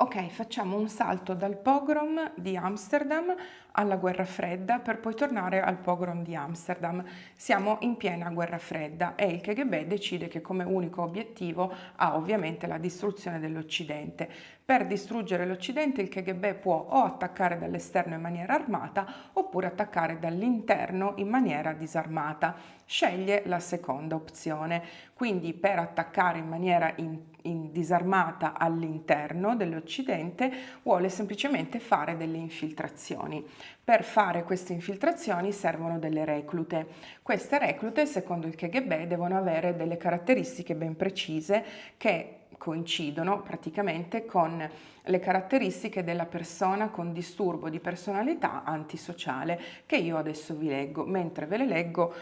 Ok, facciamo un salto dal pogrom di Amsterdam alla guerra fredda per poi tornare al pogrom di Amsterdam. Siamo in piena guerra fredda e il KGB decide che come unico obiettivo ha ovviamente la distruzione dell'Occidente. Per distruggere l'Occidente il KGB può o attaccare dall'esterno in maniera armata oppure attaccare dall'interno in maniera disarmata. Sceglie la seconda opzione, quindi per attaccare in maniera disarmata all'interno dell'Occidente vuole semplicemente fare delle infiltrazioni. Per fare queste infiltrazioni servono delle reclute. Queste reclute, secondo il KGB, devono avere delle caratteristiche ben precise che coincidono praticamente con le caratteristiche della persona con disturbo di personalità antisociale, che io adesso vi leggo. Mentre ve le leggo,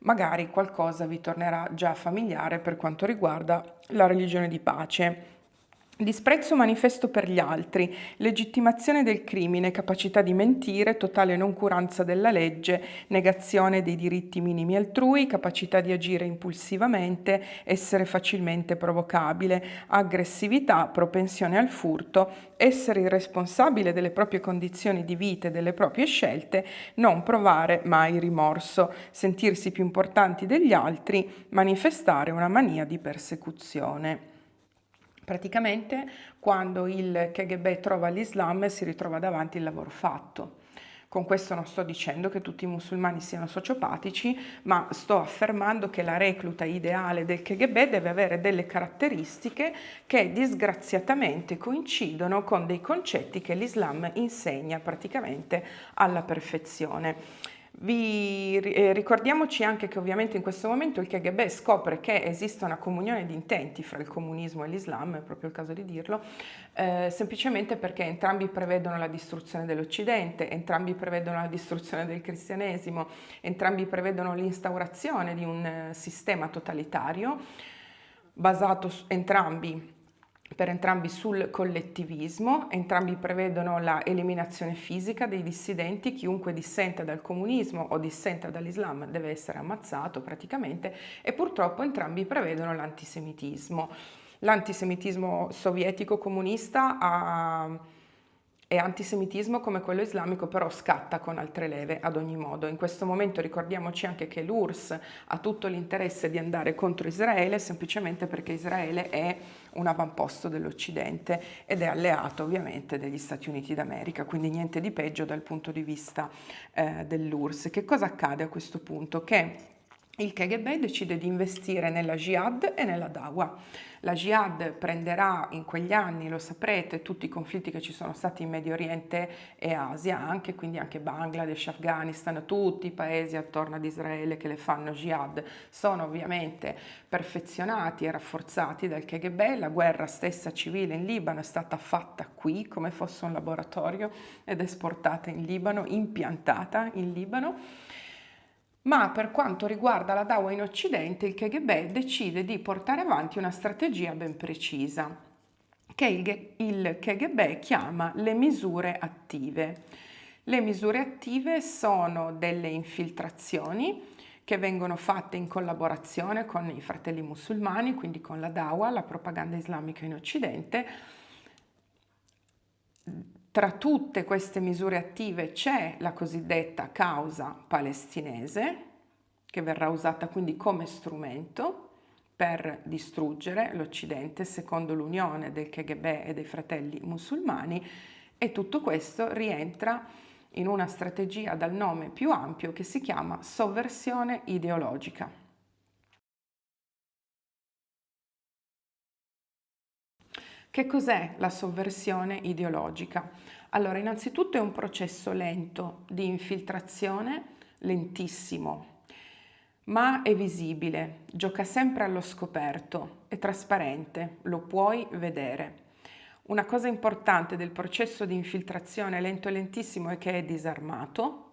magari qualcosa vi tornerà già familiare per quanto riguarda la religione di pace. Disprezzo manifesto per gli altri, legittimazione del crimine, capacità di mentire, totale noncuranza della legge, negazione dei diritti minimi altrui, capacità di agire impulsivamente, essere facilmente provocabile, aggressività, propensione al furto, essere irresponsabile delle proprie condizioni di vita e delle proprie scelte, non provare mai rimorso, sentirsi più importanti degli altri, manifestare una mania di persecuzione. Praticamente quando il KGB trova l'Islam si ritrova davanti il lavoro fatto. Con questo non sto dicendo che tutti i musulmani siano sociopatici, ma sto affermando che la recluta ideale del KGB deve avere delle caratteristiche che disgraziatamente coincidono con dei concetti che l'Islam insegna praticamente alla perfezione. Ricordiamoci anche che ovviamente in questo momento il KGB scopre che esiste una comunione di intenti fra il comunismo e l'Islam, è proprio il caso di dirlo, semplicemente perché entrambi prevedono la distruzione dell'Occidente, entrambi prevedono la distruzione del cristianesimo, entrambi prevedono l'instaurazione di un sistema totalitario basato per entrambi sul collettivismo, entrambi prevedono la eliminazione fisica dei dissidenti, chiunque dissenta dal comunismo o dissenta dall'Islam deve essere ammazzato praticamente, e purtroppo entrambi prevedono l'antisemitismo. L'antisemitismo sovietico comunista è antisemitismo come quello islamico, però scatta con altre leve ad ogni modo. In questo momento ricordiamoci anche che l'URSS ha tutto l'interesse di andare contro Israele semplicemente perché Israele è un avamposto dell'Occidente ed è alleato ovviamente degli Stati Uniti d'America, quindi niente di peggio dal punto di vista dell'URSS. Che cosa accade a questo punto? Che il KGB decide di investire nella Jihad e nella Dawa. La Jihad prenderà in quegli anni, lo saprete, tutti i conflitti che ci sono stati in Medio Oriente e Asia, anche, quindi anche Bangladesh, Afghanistan, tutti i paesi attorno ad Israele che le fanno Jihad sono ovviamente perfezionati e rafforzati dal KGB. La guerra stessa civile in Libano è stata fatta qui come fosse un laboratorio ed esportata in Libano, impiantata in Libano. Ma per quanto riguarda la Dawa in Occidente, il KGB decide di portare avanti una strategia ben precisa, che il KGB chiama le misure attive. Le misure attive sono delle infiltrazioni che vengono fatte in collaborazione con i fratelli musulmani, quindi con la Dawa, la propaganda islamica in Occidente. Tra tutte queste misure attive c'è la cosiddetta causa palestinese, che verrà usata quindi come strumento per distruggere l'Occidente secondo l'unione del KGB e dei fratelli musulmani, e tutto questo rientra in una strategia dal nome più ampio che si chiama sovversione ideologica. Che cos'è la sovversione ideologica? Allora, innanzitutto è un processo lento di infiltrazione, lentissimo, ma è visibile, gioca sempre allo scoperto, è trasparente, lo puoi vedere. Una cosa importante del processo di infiltrazione lento e lentissimo è che è disarmato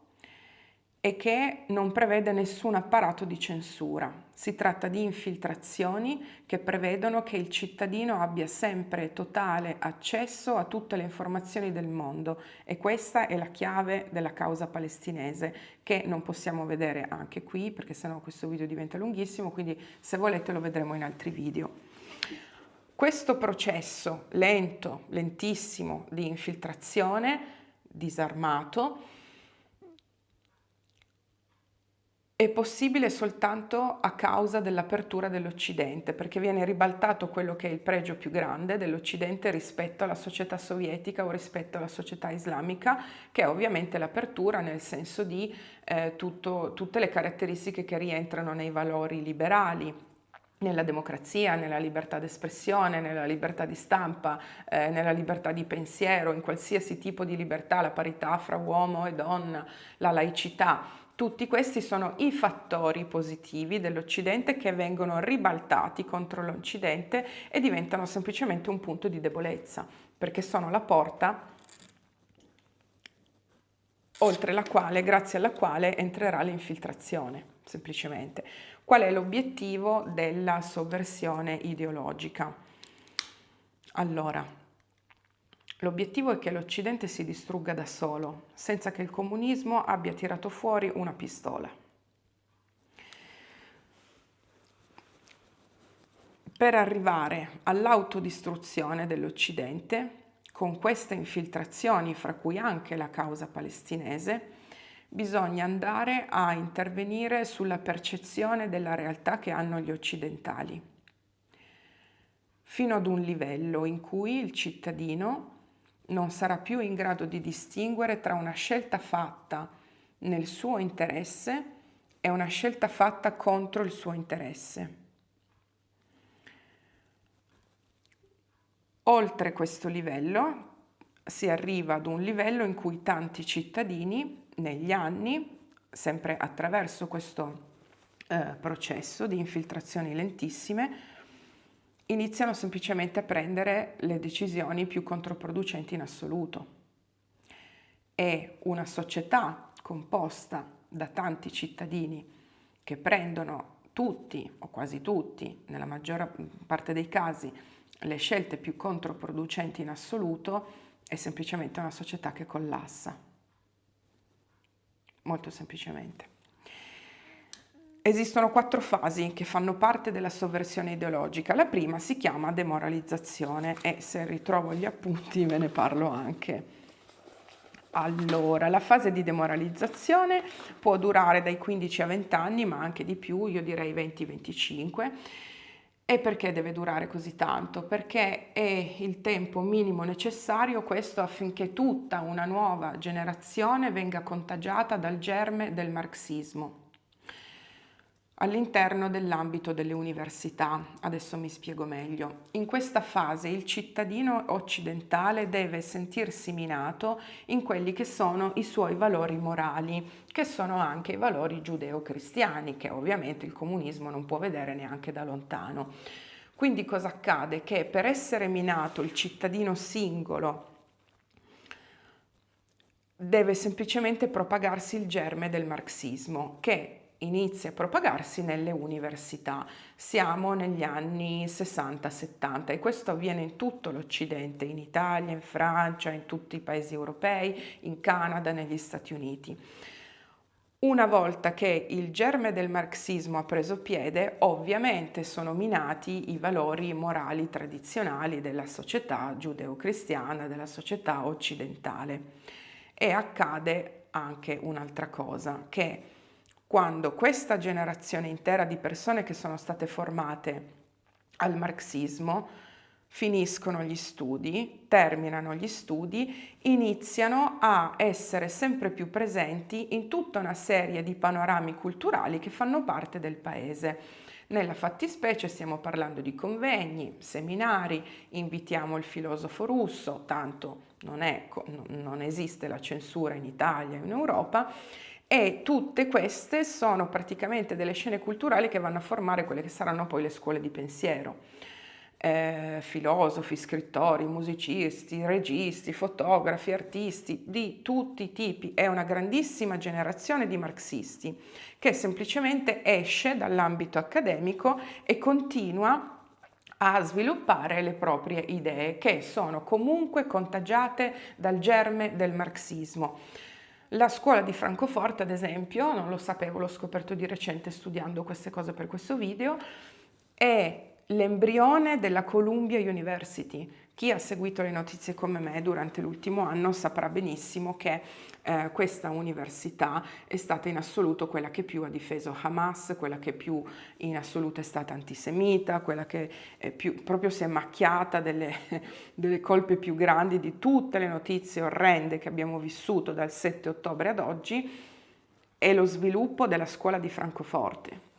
e che non prevede nessun apparato di censura. Si tratta di infiltrazioni che prevedono che il cittadino abbia sempre totale accesso a tutte le informazioni del mondo, e questa è la chiave della causa palestinese, che non possiamo vedere anche qui perché sennò questo video diventa lunghissimo, quindi se volete lo vedremo in altri video. Questo processo lento, lentissimo di infiltrazione, disarmato, è possibile soltanto a causa dell'apertura dell'Occidente, perché viene ribaltato quello che è il pregio più grande dell'Occidente rispetto alla società sovietica o rispetto alla società islamica, che è ovviamente l'apertura nel senso di tutte le caratteristiche che rientrano nei valori liberali, nella democrazia, nella libertà d'espressione, nella libertà di stampa, nella libertà di pensiero, in qualsiasi tipo di libertà, la parità fra uomo e donna, la laicità. Tutti questi sono i fattori positivi dell'Occidente che vengono ribaltati contro l'Occidente e diventano semplicemente un punto di debolezza, perché sono la porta oltre la quale, grazie alla quale entrerà l'infiltrazione, semplicemente. Qual è l'obiettivo della sovversione ideologica? Allora, l'obiettivo è che l'Occidente si distrugga da solo, senza che il comunismo abbia tirato fuori una pistola. Per arrivare all'autodistruzione dell'Occidente, con queste infiltrazioni, fra cui anche la causa palestinese, bisogna andare a intervenire sulla percezione della realtà che hanno gli occidentali, fino ad un livello in cui il cittadino non sarà più in grado di distinguere tra una scelta fatta nel suo interesse e una scelta fatta contro il suo interesse. Oltre questo livello si arriva ad un livello in cui tanti cittadini negli anni, sempre attraverso questo processo di infiltrazioni lentissime, iniziano semplicemente a prendere le decisioni più controproducenti in assoluto. È una società composta da tanti cittadini che prendono tutti o quasi tutti, nella maggior parte dei casi, le scelte più controproducenti in assoluto, è semplicemente una società che collassa. Molto semplicemente. Esistono 4 fasi che fanno parte della sovversione ideologica. La prima si chiama demoralizzazione e se ritrovo gli appunti ve ne parlo anche. Allora, la fase di demoralizzazione può durare dai 15 a 20 anni, ma anche di più, io direi 20-25. E perché deve durare così tanto? Perché è il tempo minimo necessario questo affinché tutta una nuova generazione venga contagiata dal germe del marxismo all'interno dell'ambito delle università. Adesso mi spiego meglio. In questa fase il cittadino occidentale deve sentirsi minato in quelli che sono i suoi valori morali, che sono anche i valori giudeo-cristiani, che ovviamente il comunismo non può vedere neanche da lontano. Quindi cosa accade? Che per essere minato il cittadino singolo deve semplicemente propagarsi il germe del marxismo, che inizia a propagarsi nelle università. Siamo negli anni 60-70 e questo avviene in tutto l'Occidente, in Italia, in Francia, in tutti i paesi europei, in Canada, negli Stati Uniti. Una volta che il germe del marxismo ha preso piede, ovviamente sono minati i valori morali tradizionali della società giudeo-cristiana, della società occidentale. E accade anche un'altra cosa, che quando questa generazione intera di persone che sono state formate al marxismo finiscono gli studi, terminano gli studi, iniziano a essere sempre più presenti in tutta una serie di panorami culturali che fanno parte del paese. Nella fattispecie stiamo parlando di convegni, seminari, invitiamo il filosofo russo, tanto non esiste la censura in Italia e in Europa, e tutte queste sono praticamente delle scene culturali che vanno a formare quelle che saranno poi le scuole di pensiero. Filosofi, scrittori, musicisti, registi, fotografi, artisti di tutti i tipi. È una grandissima generazione di marxisti che semplicemente esce dall'ambito accademico e continua a sviluppare le proprie idee che sono comunque contagiate dal germe del marxismo. La scuola di Francoforte, ad esempio, non lo sapevo, l'ho scoperto di recente studiando queste cose per questo video, è l'embrione della Columbia University. Chi ha seguito le notizie come me durante l'ultimo anno saprà benissimo che questa università è stata in assoluto quella che più ha difeso Hamas, quella che più in assoluto è stata antisemita, quella che più, proprio si è macchiata delle colpe più grandi di tutte le notizie orrende che abbiamo vissuto dal 7 ottobre ad oggi, è lo sviluppo della scuola di Francoforte.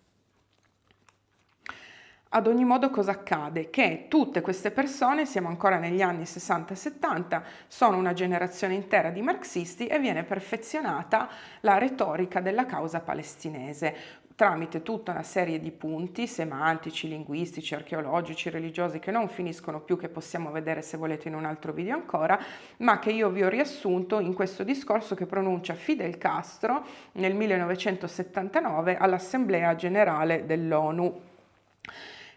Ad ogni modo cosa accade? Che tutte queste persone, siamo ancora negli anni 60 e 70, sono una generazione intera di marxisti e viene perfezionata la retorica della causa palestinese tramite tutta una serie di punti semantici, linguistici, archeologici, religiosi che non finiscono più, che possiamo vedere se volete in un altro video ancora, ma che io vi ho riassunto in questo discorso che pronuncia Fidel Castro nel 1979 all'Assemblea Generale dell'ONU.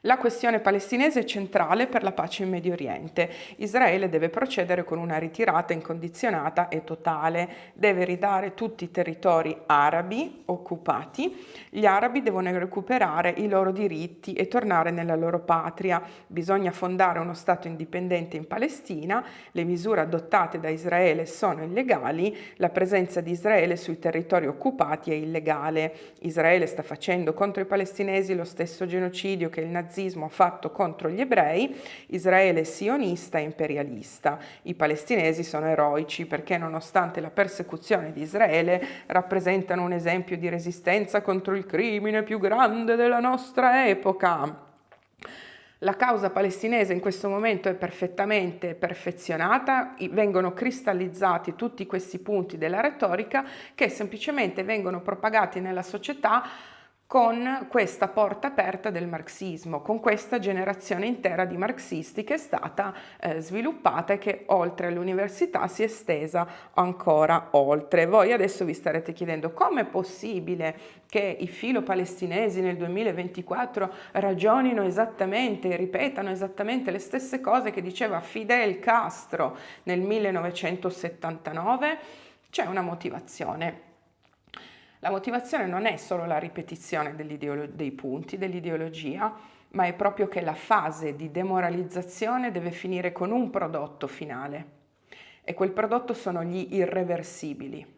La questione palestinese è centrale per la pace in Medio Oriente. Israele deve procedere con una ritirata incondizionata e totale, deve ridare tutti i territori arabi occupati. Gli arabi devono recuperare i loro diritti e tornare nella loro patria. Bisogna fondare uno Stato indipendente in Palestina. Le misure adottate da Israele sono illegali. La presenza di Israele sui territori occupati è illegale. Israele sta facendo contro i palestinesi lo stesso genocidio che il nazismo ha fatto contro gli ebrei. Israele è sionista e imperialista. I palestinesi sono eroici perché nonostante la persecuzione di Israele rappresentano un esempio di resistenza contro il crimine più grande della nostra epoca. La causa palestinese in questo momento è perfettamente perfezionata, vengono cristallizzati tutti questi punti della retorica che semplicemente vengono propagati nella società con questa porta aperta del marxismo, con questa generazione intera di marxisti che è stata sviluppata e che oltre all'università si è estesa ancora oltre. Voi adesso vi starete chiedendo come è possibile che i filo-palestinesi nel 2024 ragionino esattamente, ripetano esattamente le stesse cose che diceva Fidel Castro nel 1979? C'è una motivazione. La motivazione non è solo la ripetizione dei punti dell'ideologia, ma è proprio che la fase di demoralizzazione deve finire con un prodotto finale e quel prodotto sono gli irreversibili.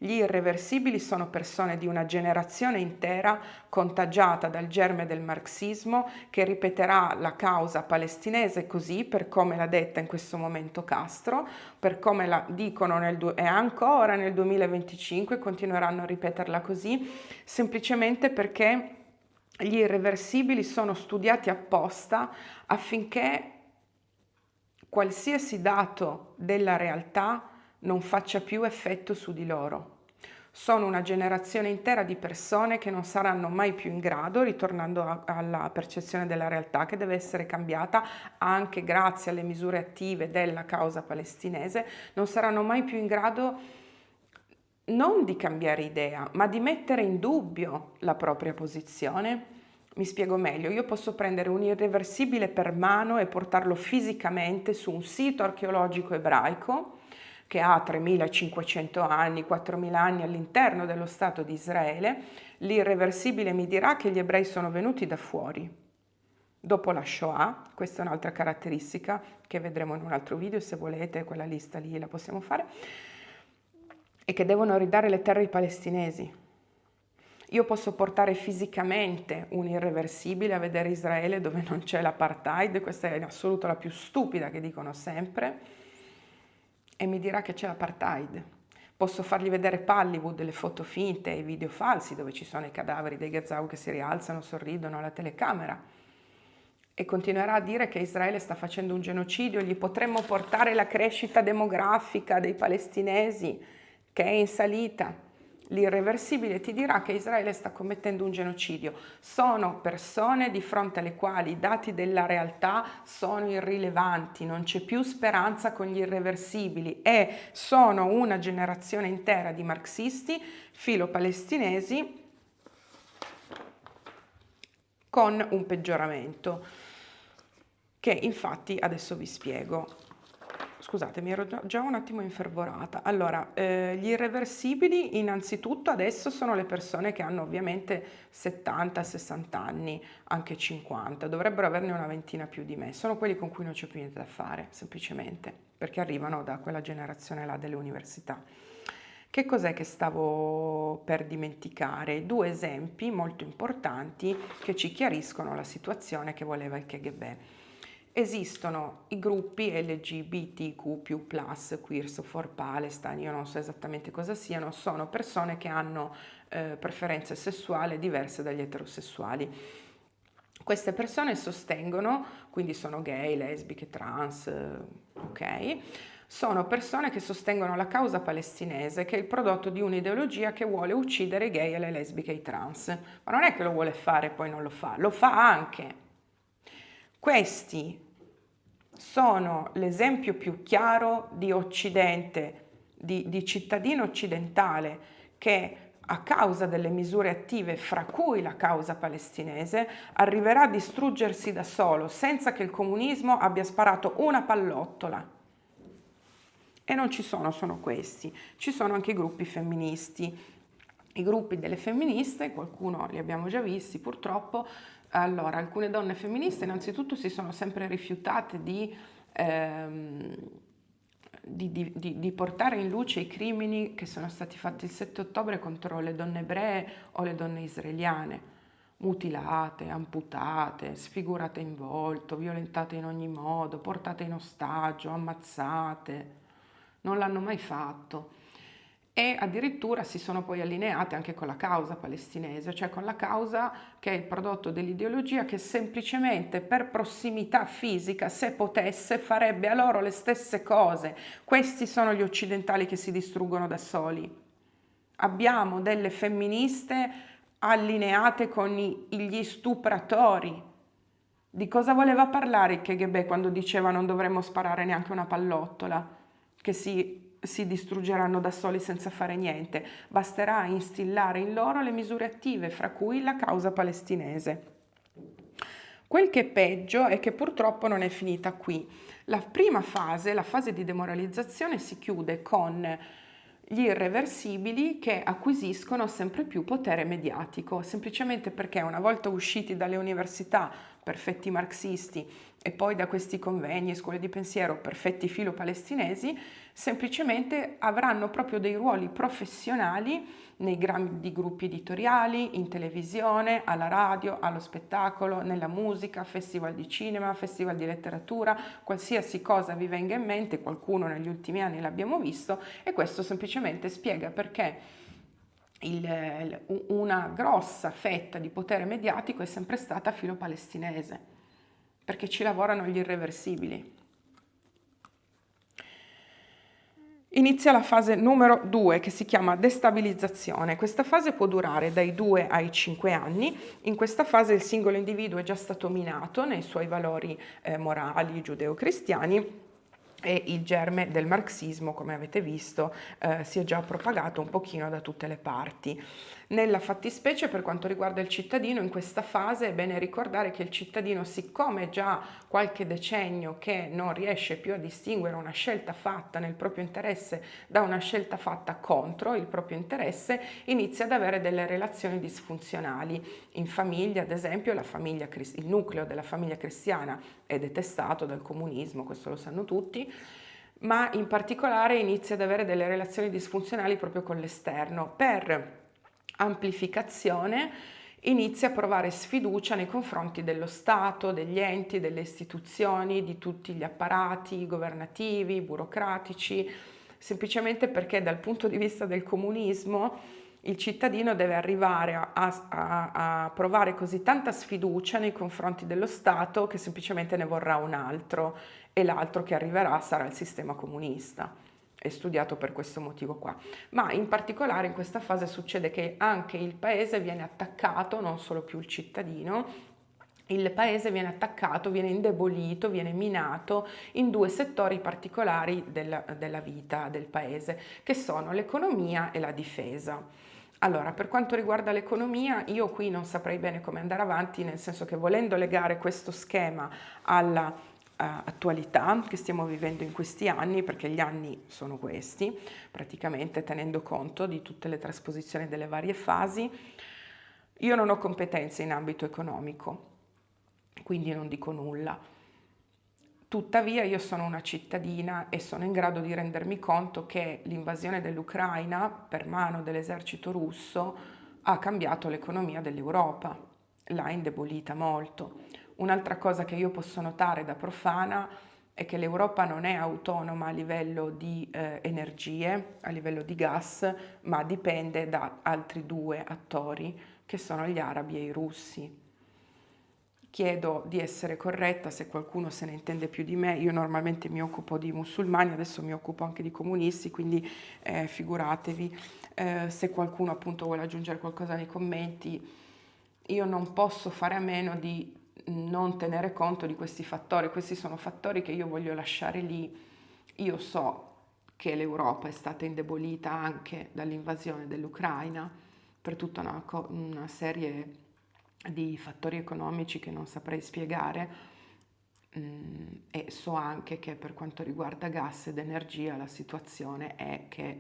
Gli irreversibili sono persone di una generazione intera contagiata dal germe del marxismo che ripeterà la causa palestinese così per come l'ha detta in questo momento Castro, per come la dicono e ancora nel 2025 continueranno a ripeterla così, semplicemente perché gli irreversibili sono studiati apposta affinché qualsiasi dato della realtà non faccia più effetto su di loro. Sono una generazione intera di persone che non saranno mai più in grado, ritornando alla percezione della realtà che deve essere cambiata anche grazie alle misure attive della causa palestinese, non saranno mai più in grado non di cambiare idea, ma di mettere in dubbio la propria posizione. Mi spiego meglio, io posso prendere un irreversibile per mano e portarlo fisicamente su un sito archeologico ebraico che ha 3.500 anni, 4.000 anni all'interno dello Stato di Israele. L'irreversibile mi dirà che gli ebrei sono venuti da fuori. Dopo la Shoah, questa è un'altra caratteristica che vedremo in un altro video, se volete, quella lista lì la possiamo fare, e che devono ridare le terre ai palestinesi. Io posso portare fisicamente un irreversibile a vedere Israele dove non c'è l'apartheid, questa è in assoluto la più stupida che dicono sempre, e mi dirà che c'è l'apartheid. Posso fargli vedere Pallywood, delle foto finte e video falsi dove ci sono i cadaveri dei Gazawi che si rialzano, sorridono alla telecamera, e continuerà a dire che Israele sta facendo un genocidio. Gli potremmo portare la crescita demografica dei palestinesi che è in salita. L'irreversibile ti dirà che Israele sta commettendo un genocidio. Sono persone di fronte alle quali i dati della realtà sono irrilevanti, non c'è più speranza con gli irreversibili e sono una generazione intera di marxisti filo-palestinesi con un peggioramento che infatti adesso vi spiego. Scusate, mi ero già un attimo infervorata. Allora, gli irreversibili innanzitutto adesso sono le persone che hanno ovviamente 70, 60 anni, anche 50, dovrebbero averne una ventina più di me. Sono quelli con cui non c'è più niente da fare, semplicemente, perché arrivano da quella generazione là delle università. Che cos'è che stavo per dimenticare? Due esempi molto importanti che ci chiariscono la situazione che voleva il KGB. Esistono i gruppi LGBTQ+, Queers for Palestine, io non so esattamente cosa siano, sono persone che hanno preferenze sessuali diverse dagli eterosessuali. Queste persone sostengono, quindi sono gay, lesbiche, trans, ok? Sono persone che sostengono la causa palestinese, che è il prodotto di un'ideologia che vuole uccidere i gay e le lesbiche e i trans. Ma non è che lo vuole fare e poi non lo fa anche. Questi sono l'esempio più chiaro di occidente, di cittadino occidentale che a causa delle misure attive, fra cui la causa palestinese, arriverà a distruggersi da solo senza che il comunismo abbia sparato una pallottola. E non ci sono questi, ci sono anche i gruppi femministi. I gruppi delle femministe, qualcuno li abbiamo già visti purtroppo. Allora, alcune donne femministe innanzitutto si sono sempre rifiutate di portare in luce i crimini che sono stati fatti il 7 ottobre contro le donne ebree o le donne israeliane, mutilate, amputate, sfigurate in volto, violentate in ogni modo, portate in ostaggio, ammazzate. Non l'hanno mai fatto. E addirittura si sono poi allineate anche con la causa palestinese, cioè con la causa che è il prodotto dell'ideologia che semplicemente per prossimità fisica, se potesse, farebbe a loro le stesse cose. Questi sono gli occidentali che si distruggono da soli. Abbiamo delle femministe allineate con gli stupratori. Di cosa voleva parlare il KGB quando diceva non dovremmo sparare neanche una pallottola? Che si distruggeranno da soli senza fare niente. Basterà instillare in loro le misure attive, fra cui la causa palestinese. Quel che è peggio è che purtroppo non è finita qui. La prima fase, la fase di demoralizzazione, si chiude con gli irreversibili che acquisiscono sempre più potere mediatico, semplicemente perché una volta usciti dalle università, perfetti marxisti, e poi da questi convegni, scuole di pensiero, perfetti filo-palestinesi, semplicemente avranno proprio dei ruoli professionali nei grandi gruppi editoriali, in televisione, alla radio, allo spettacolo, nella musica, festival di cinema, festival di letteratura, qualsiasi cosa vi venga in mente, qualcuno negli ultimi anni l'abbiamo visto, e questo semplicemente spiega perché una grossa fetta di potere mediatico è sempre stata filo-palestinese, perché ci lavorano gli irreversibili. Inizia la fase numero 2 che si chiama destabilizzazione. Questa fase può durare dai 2 ai 5 anni. In questa fase il singolo individuo è già stato minato nei suoi valori morali giudeo-cristiani e il germe del marxismo, come avete visto, si è già propagato un pochino da tutte le parti. Nella fattispecie, per quanto riguarda il cittadino, in questa fase è bene ricordare che il cittadino, siccome già qualche decennio che non riesce più a distinguere una scelta fatta nel proprio interesse da una scelta fatta contro il proprio interesse, inizia ad avere delle relazioni disfunzionali. In famiglia, ad esempio, il nucleo della famiglia cristiana è detestato dal comunismo, questo lo sanno tutti, ma in particolare inizia ad avere delle relazioni disfunzionali proprio con l'esterno. Per amplificazione inizia a provare sfiducia nei confronti dello Stato, degli enti, delle istituzioni, di tutti gli apparati governativi, burocratici, semplicemente perché dal punto di vista del comunismo il cittadino deve arrivare a provare così tanta sfiducia nei confronti dello Stato che semplicemente ne vorrà un altro, e l'altro che arriverà sarà il sistema comunista. È studiato per questo motivo qua. Ma in particolare in questa fase succede che anche il paese viene attaccato, non solo più il cittadino. Il paese viene attaccato, viene indebolito, viene minato in due settori particolari della vita del paese, che sono l'economia e la difesa. Allora, per quanto riguarda l'economia, io qui non saprei bene come andare avanti, nel senso che volendo legare questo schema attualità che stiamo vivendo in questi anni, perché gli anni sono questi, praticamente tenendo conto di tutte le trasposizioni delle varie fasi. Io non ho competenze in ambito economico, quindi non dico nulla. Tuttavia io sono una cittadina e sono in grado di rendermi conto che l'invasione dell'Ucraina per mano dell'esercito russo ha cambiato l'economia dell'Europa, l'ha indebolita molto. Un'altra cosa che io posso notare da profana è che l'Europa non è autonoma a livello di energie, a livello di gas, ma dipende da altri due attori che sono gli arabi e i russi. Chiedo di essere corretta se qualcuno se ne intende più di me. Io normalmente mi occupo di musulmani, adesso mi occupo anche di comunisti, quindi figuratevi. Se qualcuno appunto vuole aggiungere qualcosa nei commenti, io non posso fare a meno di non tenere conto di questi fattori. Questi sono fattori che io voglio lasciare lì. Io so che l'Europa è stata indebolita anche dall'invasione dell'Ucraina per tutta una serie di fattori economici che non saprei spiegare, e so anche che per quanto riguarda gas ed energia la situazione è che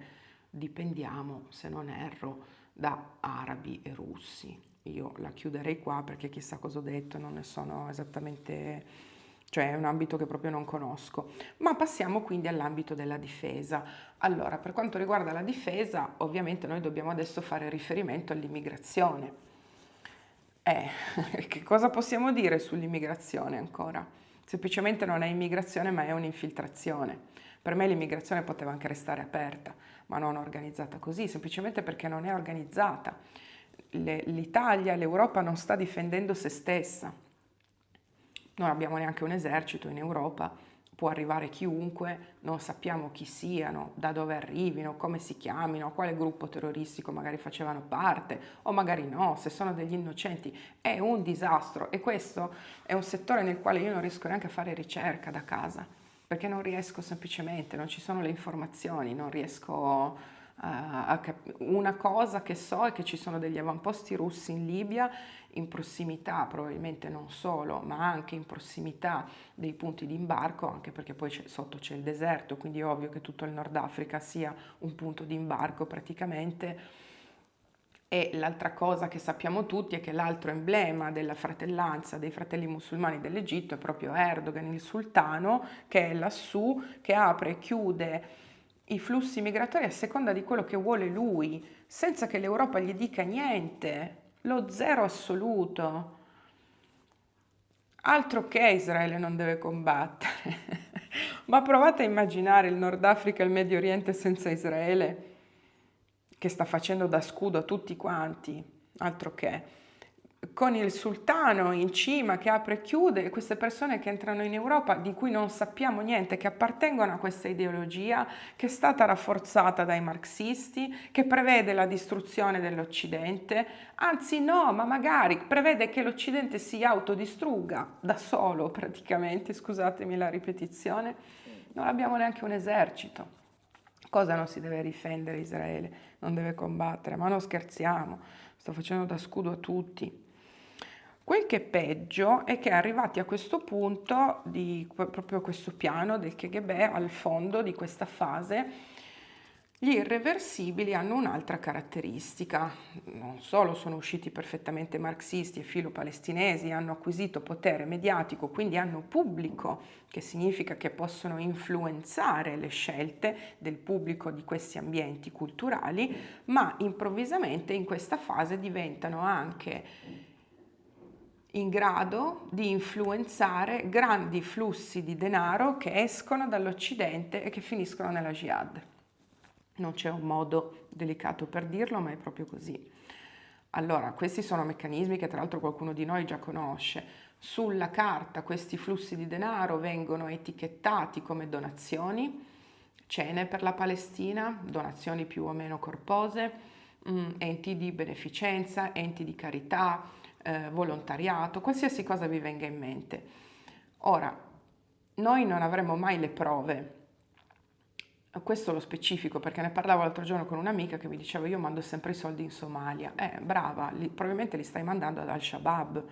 dipendiamo, se non erro, da arabi e russi. Io la chiuderei qua perché chissà cosa ho detto, non ne sono esattamente, cioè è un ambito che proprio non conosco. Ma passiamo quindi all'ambito della difesa. Allora, per quanto riguarda la difesa, ovviamente noi dobbiamo adesso fare riferimento all'immigrazione. Che cosa possiamo dire sull'immigrazione ancora? Semplicemente non è immigrazione ma è un'infiltrazione. Per me l'immigrazione poteva anche restare aperta, ma non organizzata così, semplicemente perché non è organizzata. L'Italia, l'Europa non sta difendendo se stessa. Non abbiamo neanche un esercito in Europa, può arrivare chiunque, non sappiamo chi siano, da dove arrivino, come si chiamino, a quale gruppo terroristico magari facevano parte o magari no, se sono degli innocenti. È un disastro e questo è un settore nel quale io non riesco neanche a fare ricerca da casa, perché non riesco semplicemente, non ci sono le informazioni, non riesco una cosa che so è che ci sono degli avamposti russi in Libia, in prossimità, probabilmente non solo, ma anche in prossimità dei punti di imbarco, anche perché poi sotto c'è il deserto, quindi è ovvio che tutto il Nord Africa sia un punto di imbarco praticamente. E l'altra cosa che sappiamo tutti è che l'altro emblema della fratellanza dei fratelli musulmani dell'Egitto è proprio Erdogan, il sultano, che è lassù, che apre e chiude i flussi migratori a seconda di quello che vuole lui, senza che l'Europa gli dica niente, lo zero assoluto. Altro che Israele non deve combattere. Ma provate a immaginare il Nord Africa e il Medio Oriente senza Israele, che sta facendo da scudo a tutti quanti, altro che. Con il sultano in cima che apre e chiude, e queste persone che entrano in Europa di cui non sappiamo niente, che appartengono a questa ideologia che è stata rafforzata dai marxisti, che prevede la distruzione dell'Occidente, anzi no, ma magari prevede che l'Occidente si autodistrugga da solo praticamente, scusatemi la ripetizione, non abbiamo neanche un esercito. Cosa non si deve difendere Israele? Non deve combattere, ma non scherziamo, sta facendo da scudo a tutti. Quel che è peggio è che arrivati a questo punto, proprio questo piano del KGB, al fondo di questa fase, gli irreversibili hanno un'altra caratteristica. Non solo sono usciti perfettamente marxisti e filo-palestinesi, hanno acquisito potere mediatico, quindi hanno pubblico, che significa che possono influenzare le scelte del pubblico di questi ambienti culturali, ma improvvisamente in questa fase diventano anche in grado di influenzare grandi flussi di denaro che escono dall'Occidente e che finiscono nella jihad. Non c'è un modo delicato per dirlo, ma è proprio così. Allora, questi sono meccanismi che tra l'altro qualcuno di noi già conosce. Sulla carta questi flussi di denaro vengono etichettati come donazioni, cene per la Palestina, donazioni più o meno corpose, enti di beneficenza, enti di carità, volontariato, qualsiasi cosa vi venga in mente. Ora, noi non avremo mai le prove, questo lo specifico perché ne parlavo l'altro giorno con un'amica che mi diceva io mando sempre i soldi in Somalia. Brava, probabilmente li stai mandando ad Al-Shabaab,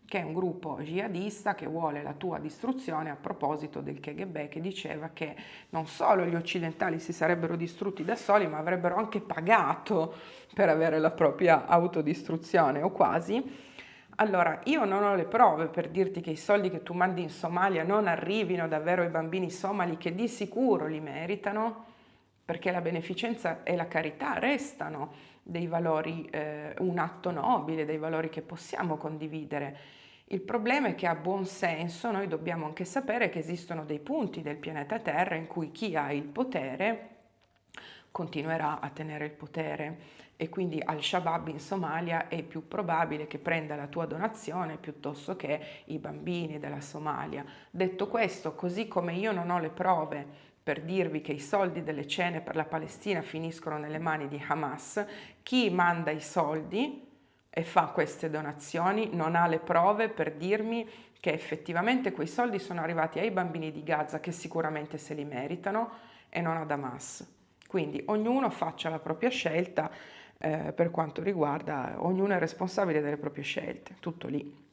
che è un gruppo jihadista che vuole la tua distruzione a proposito del KGB, che diceva che non solo gli occidentali si sarebbero distrutti da soli, ma avrebbero anche pagato per avere la propria autodistruzione o quasi. Allora, io non ho le prove per dirti che i soldi che tu mandi in Somalia non arrivino davvero ai bambini somali, che di sicuro li meritano, perché la beneficenza e la carità restano dei valori, un atto nobile, dei valori che possiamo condividere. Il problema è che a buon senso noi dobbiamo anche sapere che esistono dei punti del pianeta Terra in cui chi ha il potere continuerà a tenere il potere, e quindi Al-Shabaab in Somalia è più probabile che prenda la tua donazione piuttosto che i bambini della Somalia. Detto questo, così come io non ho le prove per dirvi che i soldi delle cene per la Palestina finiscono nelle mani di Hamas, chi manda i soldi e fa queste donazioni non ha le prove per dirmi che effettivamente quei soldi sono arrivati ai bambini di Gaza, che sicuramente se li meritano, e non ad Hamas. Quindi ognuno faccia la propria scelta, per quanto riguarda, ognuno è responsabile delle proprie scelte, tutto lì.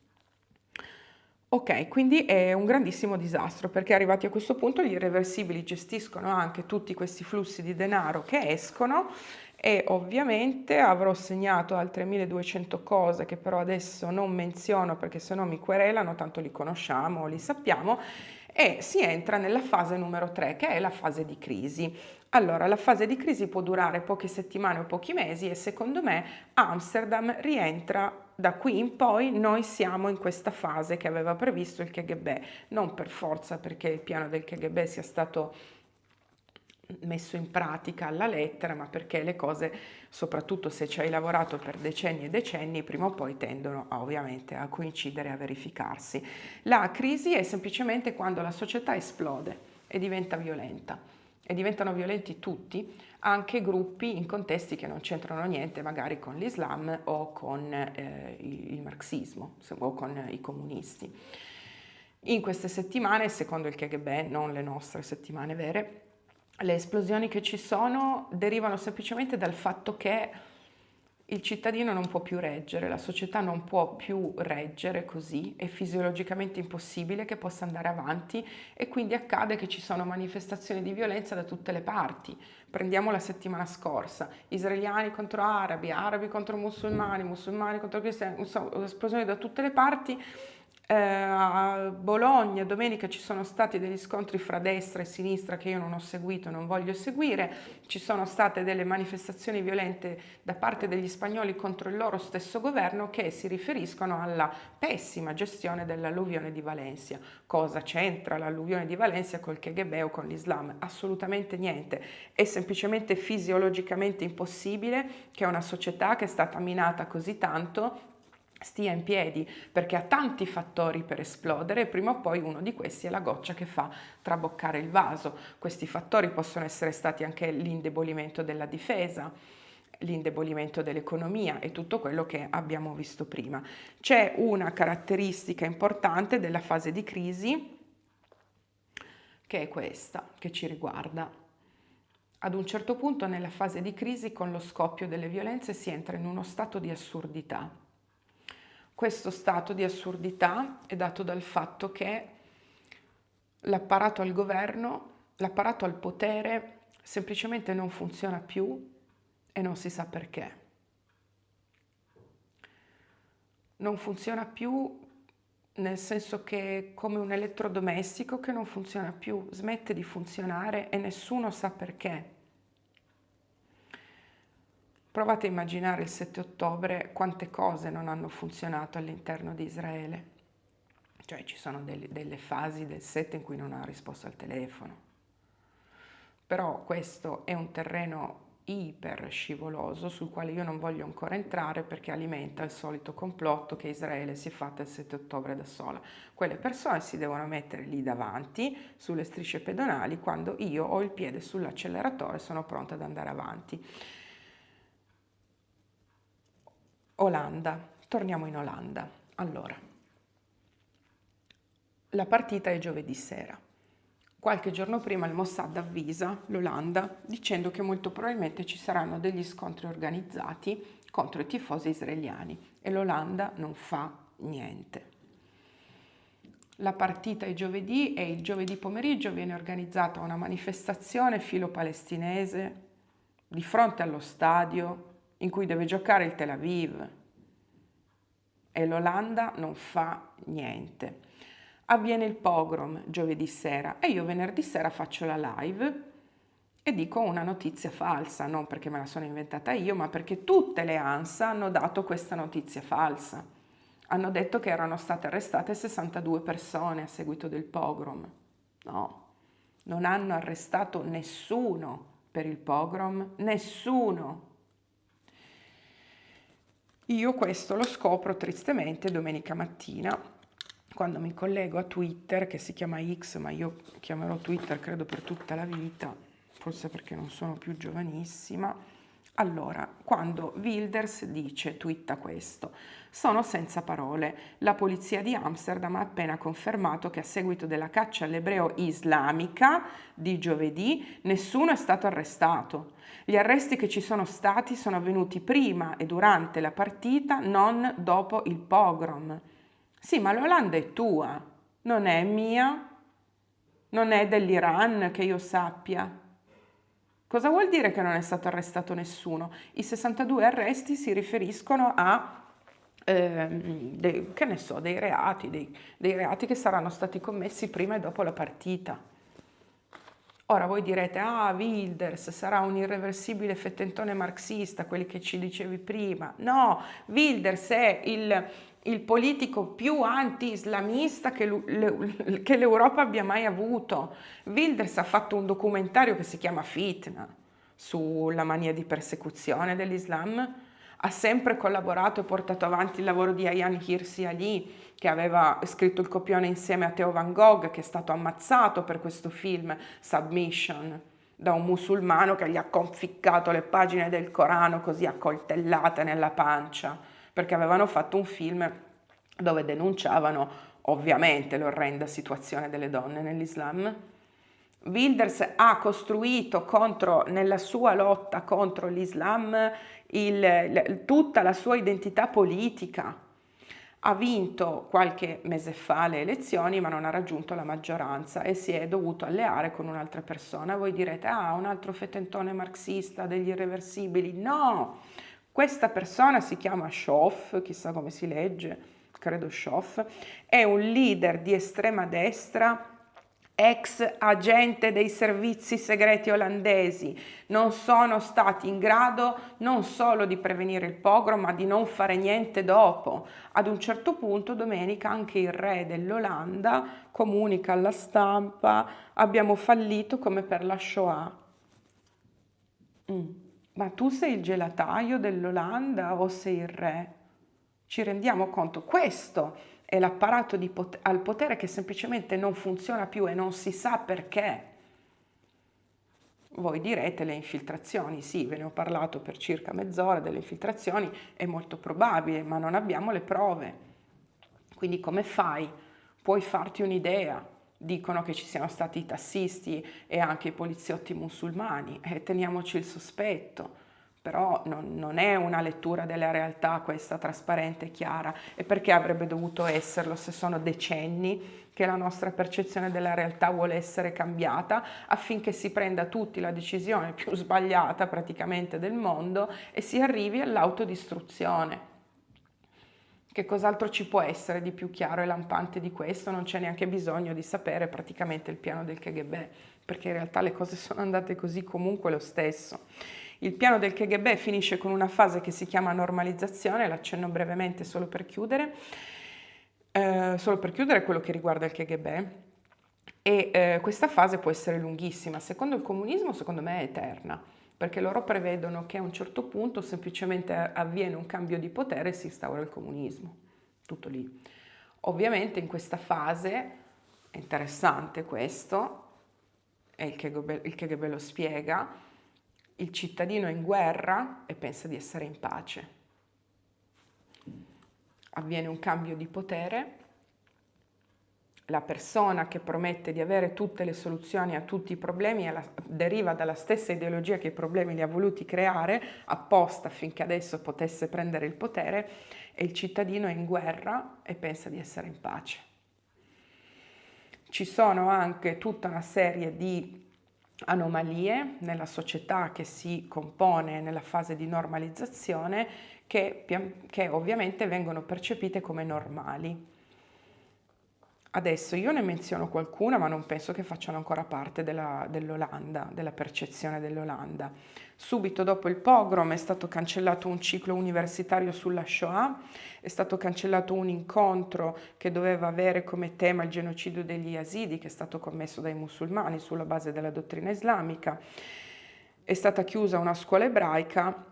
Ok, quindi è un grandissimo disastro, perché arrivati a questo punto gli irreversibili gestiscono anche tutti questi flussi di denaro che escono, e ovviamente avrò segnato altre 1200 cose che però adesso non menziono perché sennò mi querelano, tanto li conosciamo, li sappiamo, e si entra nella fase numero 3, che è la fase di crisi. Allora, la fase di crisi può durare poche settimane o pochi mesi, e secondo me Amsterdam rientra da qui in poi. Noi siamo in questa fase che aveva previsto il KGB, non per forza perché il piano del KGB sia stato messo in pratica alla lettera, ma perché le cose, soprattutto se ci hai lavorato per decenni e decenni, prima o poi tendono ovviamente a coincidere e a verificarsi. La crisi è semplicemente quando la società esplode e diventa violenta, e diventano violenti tutti, anche gruppi in contesti che non c'entrano niente magari con l'Islam o con il marxismo o con i comunisti. In queste settimane, secondo il KGB, non le nostre settimane vere, le esplosioni che ci sono derivano semplicemente dal fatto che il cittadino non può più reggere, la società non può più reggere così, è fisiologicamente impossibile che possa andare avanti, e quindi accade che ci sono manifestazioni di violenza da tutte le parti. Prendiamo la settimana scorsa: israeliani contro arabi, arabi contro musulmani, musulmani contro cristiani, insomma, esplosioni da tutte le parti. A Bologna domenica ci sono stati degli scontri fra destra e sinistra che io non ho seguito e non voglio seguire. Ci sono state delle manifestazioni violente da parte degli spagnoli contro il loro stesso governo, che si riferiscono alla pessima gestione dell'alluvione di Valencia. Cosa c'entra l'alluvione di Valencia col KGB o con l'Islam? Assolutamente niente. È semplicemente fisiologicamente impossibile che una società che è stata minata così tanto stia in piedi, perché ha tanti fattori per esplodere, e prima o poi uno di questi è la goccia che fa traboccare il vaso. Questi fattori possono essere stati anche l'indebolimento della difesa, l'indebolimento dell'economia e tutto quello che abbiamo visto prima. C'è una caratteristica importante della fase di crisi, che è questa, che ci riguarda. Ad un certo punto nella fase di crisi, con lo scoppio delle violenze, si entra in uno stato di assurdità. Questo stato di assurdità è dato dal fatto che l'apparato al governo, l'apparato al potere semplicemente non funziona più, e non si sa perché. Non funziona più nel senso che è come un elettrodomestico che non funziona più, smette di funzionare e nessuno sa perché. Provate a immaginare il 7 ottobre quante cose non hanno funzionato all'interno di Israele. Cioè ci sono delle fasi del 7 in cui non ha risposto al telefono. Però questo è un terreno iper scivoloso sul quale io non voglio ancora entrare, perché alimenta il solito complotto che Israele si è fatta il 7 ottobre da sola. Quelle persone si devono mettere lì davanti sulle strisce pedonali quando io ho il piede sull'acceleratore e sono pronta ad andare avanti. Olanda, torniamo in Olanda. Allora, la partita è giovedì sera. Qualche giorno prima il Mossad avvisa l'Olanda dicendo che molto probabilmente ci saranno degli scontri organizzati contro i tifosi israeliani, e l'Olanda non fa niente. La partita è giovedì e il giovedì pomeriggio viene organizzata una manifestazione filo-palestinese di fronte allo stadio in cui deve giocare il Tel Aviv e l'Olanda non fa niente. Avviene il pogrom giovedì sera e io venerdì sera faccio la live e dico una notizia falsa, non perché me la sono inventata io, ma perché tutte le ANSA hanno dato questa notizia falsa. Hanno detto che erano state arrestate 62 persone a seguito del pogrom. No, non hanno arrestato nessuno per il pogrom, nessuno. Io questo lo scopro tristemente domenica mattina, quando mi collego a Twitter, che si chiama X, ma io chiamerò Twitter credo per tutta la vita, forse perché non sono più giovanissima. Allora, quando Wilders twitta questo, sono senza parole. La polizia di Amsterdam ha appena confermato che a seguito della caccia all'ebreo islamica di giovedì nessuno è stato arrestato. Gli arresti che ci sono stati sono avvenuti prima e durante la partita, non dopo il pogrom. Sì, ma l'Olanda è tua, non è mia, non è dell'Iran che io sappia. Cosa vuol dire che non è stato arrestato nessuno? I 62 arresti si riferiscono a, che ne so, dei reati che saranno stati commessi prima e dopo la partita. Ora voi direte, Wilders sarà un irreversibile fettentone marxista, quelli che ci dicevi prima. No, Wilders è il politico più anti-islamista che l'Europa abbia mai avuto. Wilders ha fatto un documentario che si chiama Fitna sulla mania di persecuzione dell'Islam. Ha sempre collaborato e portato avanti il lavoro di Ayaan Hirsi Ali, che aveva scritto il copione insieme a Theo Van Gogh, che è stato ammazzato per questo film Submission da un musulmano che gli ha conficcato le pagine del Corano così accoltellate nella pancia, perché avevano fatto un film dove denunciavano ovviamente l'orrenda situazione delle donne nell'Islam. Wilders ha costruito nella sua lotta contro l'Islam tutta la sua identità politica. Ha vinto qualche mese fa le elezioni, ma non ha raggiunto la maggioranza e si è dovuto alleare con un'altra persona. Voi direte, un altro fetentone marxista degli irreversibili. No! Questa persona si chiama Schoff, chissà come si legge, credo Schoff, è un leader di estrema destra, ex agente dei servizi segreti olandesi. Non sono stati in grado non solo di prevenire il pogrom, ma di non fare niente dopo. Ad un certo punto, domenica, anche il re dell'Olanda comunica alla stampa: abbiamo fallito come per la Shoah. Ma tu sei il gelataio dell'Olanda o sei il re? Ci rendiamo conto? Questo è l'apparato al potere che semplicemente non funziona più e non si sa perché. Voi direte le infiltrazioni, sì, ve ne ho parlato per circa mezz'ora delle infiltrazioni, è molto probabile, ma non abbiamo le prove. Quindi come fai? Puoi farti un'idea. Dicono che ci siano stati i tassisti e anche i poliziotti musulmani, teniamoci il sospetto. Però non è una lettura della realtà questa trasparente e chiara. E perché avrebbe dovuto esserlo se sono decenni che la nostra percezione della realtà vuole essere cambiata affinché si prenda tutti la decisione più sbagliata praticamente del mondo e si arrivi all'autodistruzione. Che cos'altro ci può essere di più chiaro e lampante di questo? Non c'è neanche bisogno di sapere praticamente il piano del KGB, perché in realtà le cose sono andate così comunque lo stesso. Il piano del KGB finisce con una fase che si chiama normalizzazione, l'accenno brevemente solo per chiudere quello che riguarda il KGB. E questa fase può essere lunghissima, secondo il comunismo secondo me è eterna, perché loro prevedono che a un certo punto semplicemente avviene un cambio di potere e si instaura il comunismo, tutto lì. Ovviamente in questa fase, è interessante questo, e il KGB lo spiega, il cittadino è in guerra e pensa di essere in pace. Avviene un cambio di potere, la persona che promette di avere tutte le soluzioni a tutti i problemi deriva dalla stessa ideologia che i problemi li ha voluti creare apposta affinché adesso potesse prendere il potere, e il cittadino è in guerra e pensa di essere in pace. Ci sono anche tutta una serie di anomalie nella società che si compone nella fase di normalizzazione che ovviamente vengono percepite come normali. Adesso io ne menziono qualcuna, ma non penso che facciano ancora parte dell'Olanda, della percezione dell'Olanda. Subito dopo il pogrom è stato cancellato un ciclo universitario sulla Shoah, è stato cancellato un incontro che doveva avere come tema il genocidio degli Yazidi, che è stato commesso dai musulmani sulla base della dottrina islamica, è stata chiusa una scuola ebraica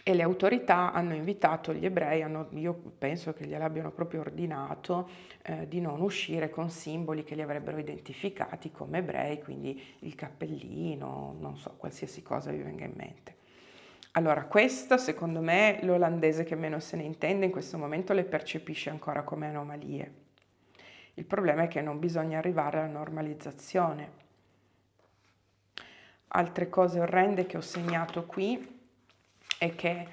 e le autorità hanno invitato gli ebrei, io penso che gliel'abbiano proprio ordinato, di non uscire con simboli che li avrebbero identificati come ebrei, quindi il cappellino, non so, qualsiasi cosa vi venga in mente. Allora, questo secondo me l'olandese che meno se ne intende in questo momento le percepisce ancora come anomalie. Il problema è che non bisogna arrivare alla normalizzazione. Altre cose orrende che ho segnato qui è che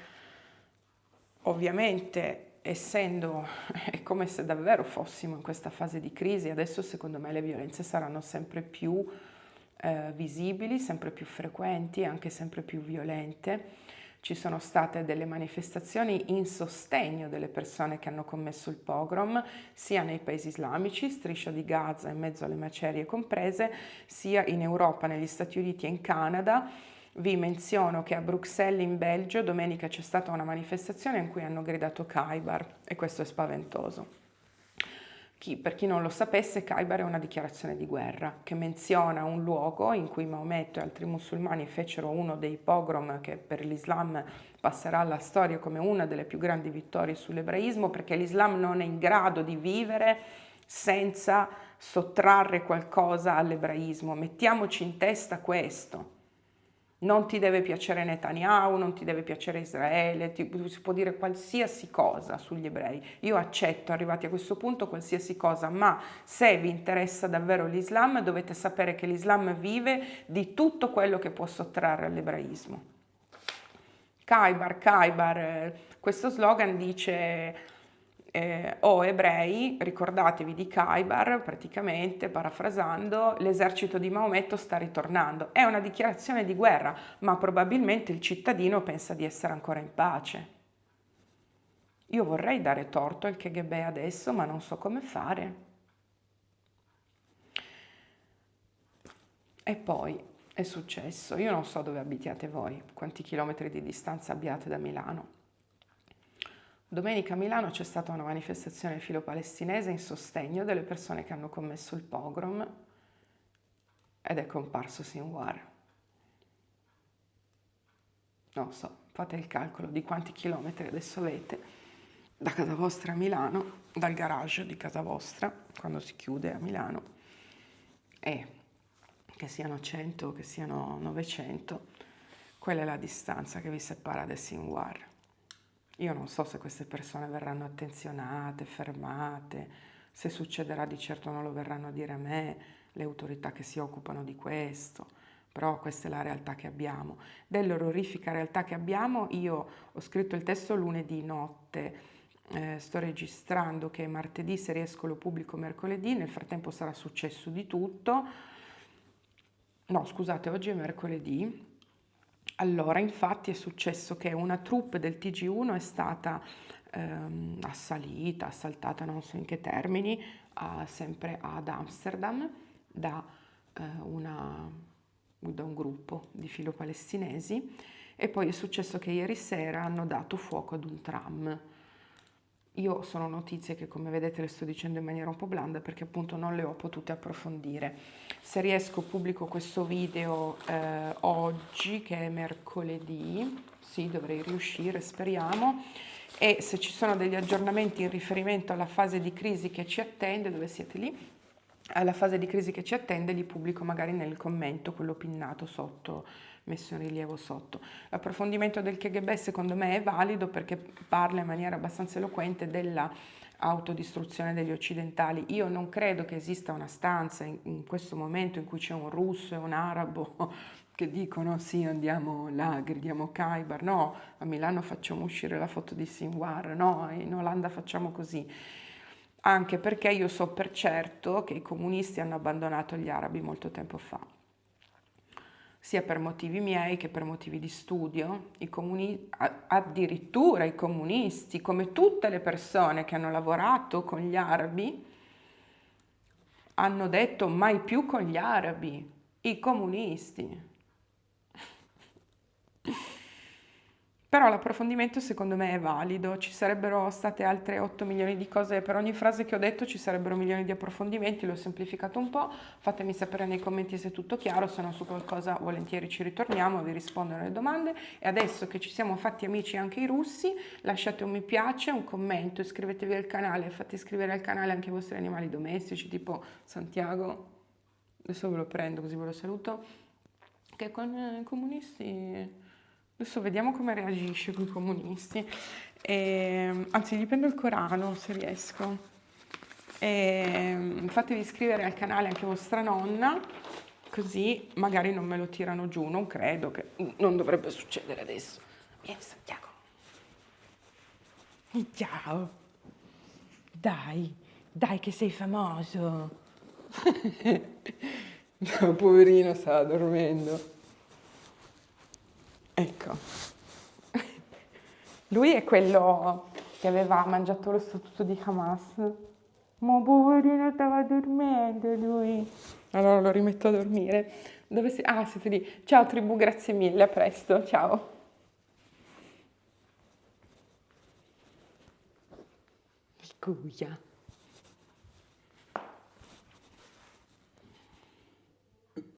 ovviamente essendo, è come se davvero fossimo in questa fase di crisi, adesso secondo me le violenze saranno sempre più visibili, sempre più frequenti e anche sempre più violente. Ci sono state delle manifestazioni in sostegno delle persone che hanno commesso il pogrom, sia nei paesi islamici, striscia di Gaza in mezzo alle macerie comprese, sia in Europa, negli Stati Uniti e in Canada. Vi menziono che a Bruxelles in Belgio domenica c'è stata una manifestazione in cui hanno gridato Khaybar e questo è spaventoso. Per chi non lo sapesse, Khaybar è una dichiarazione di guerra che menziona un luogo in cui Maometto e altri musulmani fecero uno dei pogrom che per l'Islam passerà alla storia come una delle più grandi vittorie sull'ebraismo, perché l'Islam non è in grado di vivere senza sottrarre qualcosa all'ebraismo. Mettiamoci in testa questo. Non ti deve piacere Netanyahu, non ti deve piacere Israele, si può dire qualsiasi cosa sugli ebrei. Io accetto, arrivati a questo punto, qualsiasi cosa, ma se vi interessa davvero l'Islam, dovete sapere che l'Islam vive di tutto quello che può sottrarre all'ebraismo. Khaybar, questo slogan dice o ebrei, ricordatevi di Khaybar, praticamente, parafrasando, l'esercito di Maometto sta ritornando. È una dichiarazione di guerra, ma probabilmente il cittadino pensa di essere ancora in pace. Io vorrei dare torto al KGB adesso, ma non so come fare. E poi è successo, io non so dove abitiate voi, quanti chilometri di distanza abbiate da Milano. Domenica a Milano c'è stata una manifestazione filo-palestinese in sostegno delle persone che hanno commesso il pogrom ed è comparso Sinwar. Non so, fate il calcolo di quanti chilometri adesso avete da casa vostra a Milano, dal garage di casa vostra, quando si chiude a Milano, e che siano 100, che siano 900, quella è la distanza che vi separa da Sinwar. Io non so se queste persone verranno attenzionate, fermate, se succederà di certo non lo verranno a dire a me, le autorità che si occupano di questo, però questa è la realtà che abbiamo. Dell'orrorifica realtà che abbiamo, io ho scritto il testo lunedì notte, sto registrando che martedì, se riesco lo pubblico mercoledì, nel frattempo sarà successo di tutto. No, scusate, oggi è mercoledì. Allora, infatti è successo che una troupe del TG1 è stata assaltata, non so in che termini, sempre ad Amsterdam da, da un gruppo di filo-palestinesi e poi è successo che ieri sera hanno dato fuoco ad un tram. Io sono notizie che come vedete le sto dicendo in maniera un po' blanda perché appunto non le ho potute approfondire. Se riesco pubblico questo video oggi che è mercoledì, sì dovrei riuscire, speriamo, e se ci sono degli aggiornamenti in riferimento alla fase di crisi che ci attende, dove siete lì? Alla fase di crisi che ci attende li pubblico magari nel commento, quello pinnato sotto, messo in rilievo sotto. L'approfondimento del KGB secondo me è valido perché parla in maniera abbastanza eloquente della autodistruzione degli occidentali. Io non credo che esista una stanza in questo momento in cui c'è un russo e un arabo che dicono sì andiamo là, gridiamo Khaybar, no, a Milano facciamo uscire la foto di Sinwar, no, in Olanda facciamo così. anche perché io so per certo che i comunisti hanno abbandonato gli arabi molto tempo fa, sia per motivi miei che per motivi di studio. Addirittura i comunisti, come tutte le persone che hanno lavorato con gli arabi, hanno detto mai più con gli arabi, i comunisti. Però l'approfondimento secondo me è valido, ci sarebbero state altre 8 milioni di cose, per ogni frase che ho detto ci sarebbero milioni di approfondimenti, l'ho semplificato un po', fatemi sapere nei commenti se è tutto chiaro, se no su qualcosa volentieri ci ritorniamo, vi rispondo alle domande e adesso che ci siamo fatti amici anche i russi, lasciate un mi piace, un commento, iscrivetevi al canale, fate iscrivere al canale anche i vostri animali domestici, tipo Santiago, adesso ve lo prendo così ve lo saluto, che con i comunisti... Adesso vediamo come reagisce con i comunisti. Anzi, gli prendo il Corano se riesco. Fatevi iscrivere al canale anche vostra nonna, così magari non me lo tirano giù. Non credo che non dovrebbe succedere adesso. Vieni, Santiago. Ciao. Dai che sei famoso. No, poverino, stava dormendo. Ecco, lui è quello che aveva mangiato lo statuto di Hamas. Ma poverino stava dormendo lui. Allora lo rimetto a dormire. Dove sei? Ah, siete lì. Ciao tribù, grazie mille, a presto, ciao. Il cuia.